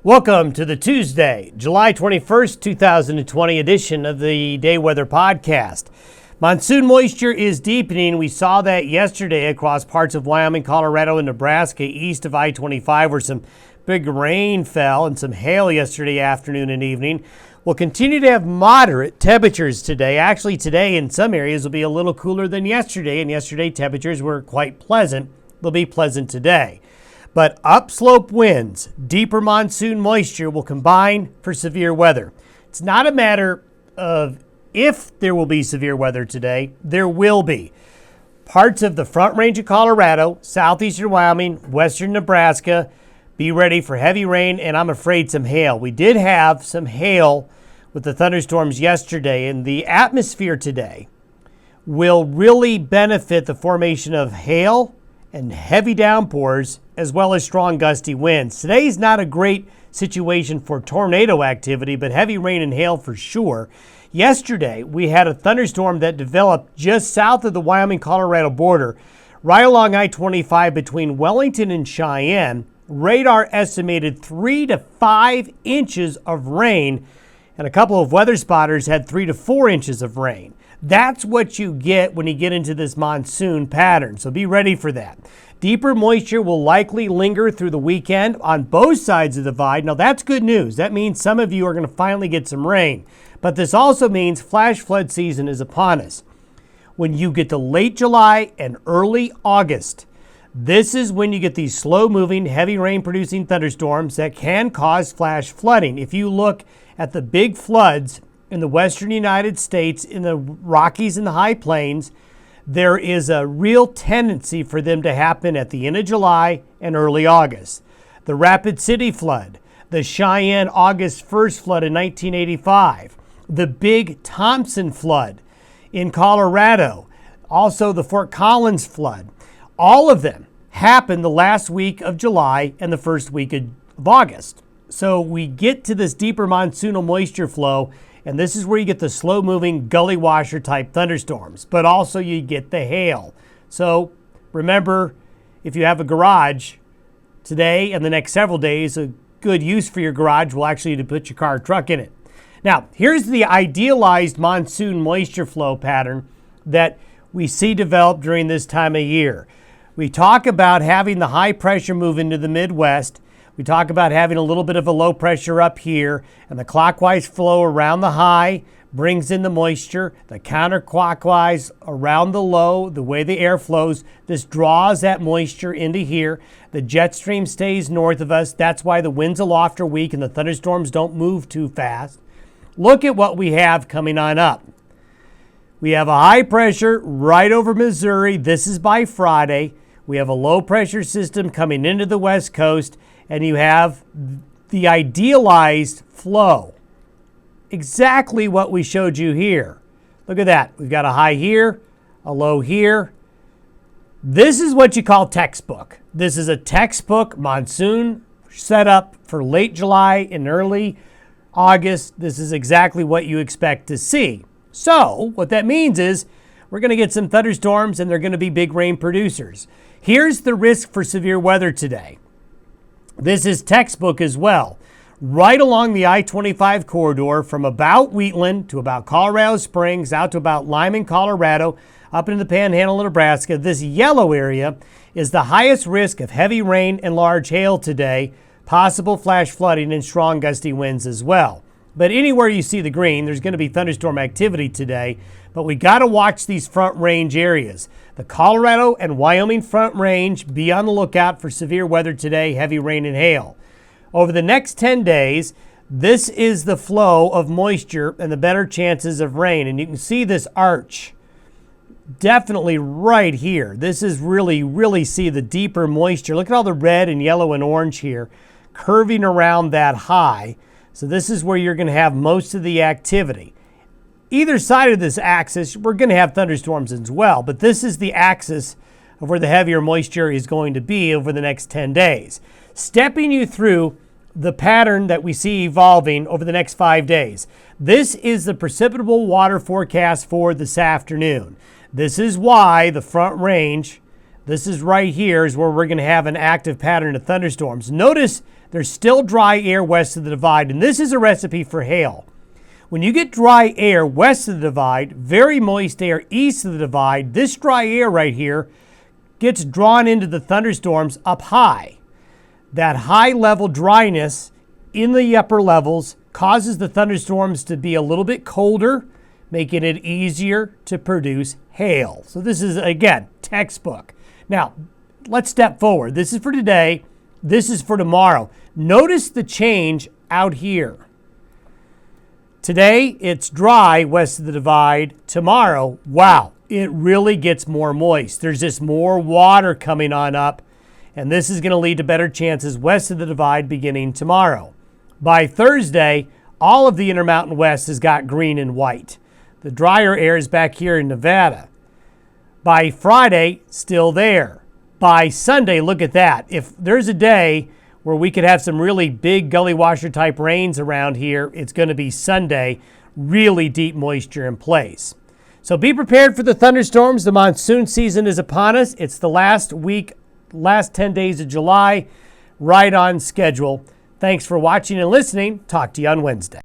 Welcome to the Tuesday, July 21st, 2020 edition of the Day Weather Podcast. Monsoon moisture is deepening. We saw that yesterday across parts of Wyoming, Colorado, and Nebraska east of I-25 where some big rain fell and some hail yesterday afternoon and evening. We'll continue to have moderate temperatures today. Actually, today in some areas will be a little cooler than yesterday, and yesterday temperatures were quite pleasant. They'll be pleasant today. But upslope winds, deeper monsoon moisture will combine for severe weather. It's not a matter of if there will be severe weather today, there will be. Parts of the Front Range of Colorado, southeastern Wyoming, western Nebraska, be ready for heavy rain and I'm afraid some hail. We did have some hail with the thunderstorms yesterday, and the atmosphere today will really benefit the formation of hail and heavy downpours, as well as strong gusty winds. Today's not a great situation for tornado activity, but heavy rain and hail for sure. Yesterday, we had a thunderstorm that developed just south of the Wyoming-Colorado border, right along I-25 between Wellington and Cheyenne. Radar estimated 3 to 5 inches of rain, and a couple of weather spotters had 3 to 4 inches of rain. That's what you get when you get into this monsoon pattern, so be ready for that. Deeper moisture will likely linger through the weekend on both sides of the divide. Now that's good news. That means some of you are going to finally get some rain. But this also means flash flood season is upon us. When you get to late July and early August, this is when you get these slow-moving, heavy rain-producing thunderstorms that can cause flash flooding. If you look at the big floods in the western United States, in the Rockies and the High Plains, there is a real tendency for them to happen at the end of July and early August. The Rapid City flood, the Cheyenne August 1st flood in 1985, the big Thompson flood in Colorado, also the Fort Collins flood, all of them happened the last week of July and the first week of August. So we get to this deeper monsoonal moisture flow, and this is where you get the slow-moving gully washer type thunderstorms, but also you get the hail. So remember, if you have a garage today and the next several days, a good use for your garage will actually be to put your car or truck in it. Now, here's the idealized monsoon moisture flow pattern that we see develop during this time of year. We talk about having the high pressure move into the Midwest. We talk about having a little bit of a low pressure up here, and the clockwise flow around the high brings in the moisture. The counterclockwise around the low, the way the air flows, this draws that moisture into here. The jet stream stays north of us. That's why the winds aloft are weak and the thunderstorms don't move too fast. Look at what we have coming on up. We have a high pressure right over Missouri. This is by Friday. We have a low pressure system coming into the West Coast, and you have the idealized flow. Exactly what we showed you here. Look at that. We've got a high here, a low here. This is what you call textbook. This is a textbook monsoon setup for late July and early August. This is exactly what you expect to see. So what that means is we're going to get some thunderstorms and they're going to be big rain producers. Here's the risk for severe weather today. This is textbook as well. Right along the I-25 corridor from about Wheatland to about Colorado Springs, out to about Lyman, Colorado, up into the Panhandle of Nebraska, this yellow area is the highest risk of heavy rain and large hail today, possible flash flooding and strong gusty winds as well. But anywhere you see the green, there's going to be thunderstorm activity today. But we got to watch these front range areas. The Colorado and Wyoming front range, be on the lookout for severe weather today, heavy rain and hail. Over the next 10 days, this is the flow of moisture and the better chances of rain. And you can see this arch definitely right here. This is really see the deeper moisture. Look at all the red and yellow and orange here curving around that high. So this is where you're going to have most of the activity. Either side of this axis, we're going to have thunderstorms as well, but this is the axis of where the heavier moisture is going to be over the next 10 days. Stepping you through the pattern that we see evolving over the next 5 days. This is the precipitable water forecast for this afternoon. This is why the front range, this is right here, is where we're going to have an active pattern of thunderstorms. Notice There's still dry air west of the divide, and this is a recipe for hail. When you get dry air west of the divide, very moist air east of the divide, this dry air right here gets drawn into the thunderstorms up high. That high level dryness in the upper levels causes the thunderstorms to be a little bit colder, making it easier to produce hail. So this is, again, textbook. Now, let's step forward. This is for today. This is for tomorrow. Notice the change out here. Today, it's dry west of the divide. Tomorrow, wow, it really gets more moist. There's just more water coming on up, and this is going to lead to better chances west of the divide beginning tomorrow. By Thursday, all of the Intermountain West has got green and white. The drier air is back here in Nevada. By Friday, still there. By Sunday, look at that. If there's a day where we could have some really big gully washer type rains around here, it's going to be Sunday. Really deep moisture in place. So be prepared for the thunderstorms. The monsoon season is upon us. It's the last week, last 10 days of July, right on schedule. Thanks for watching and listening. Talk to you on Wednesday.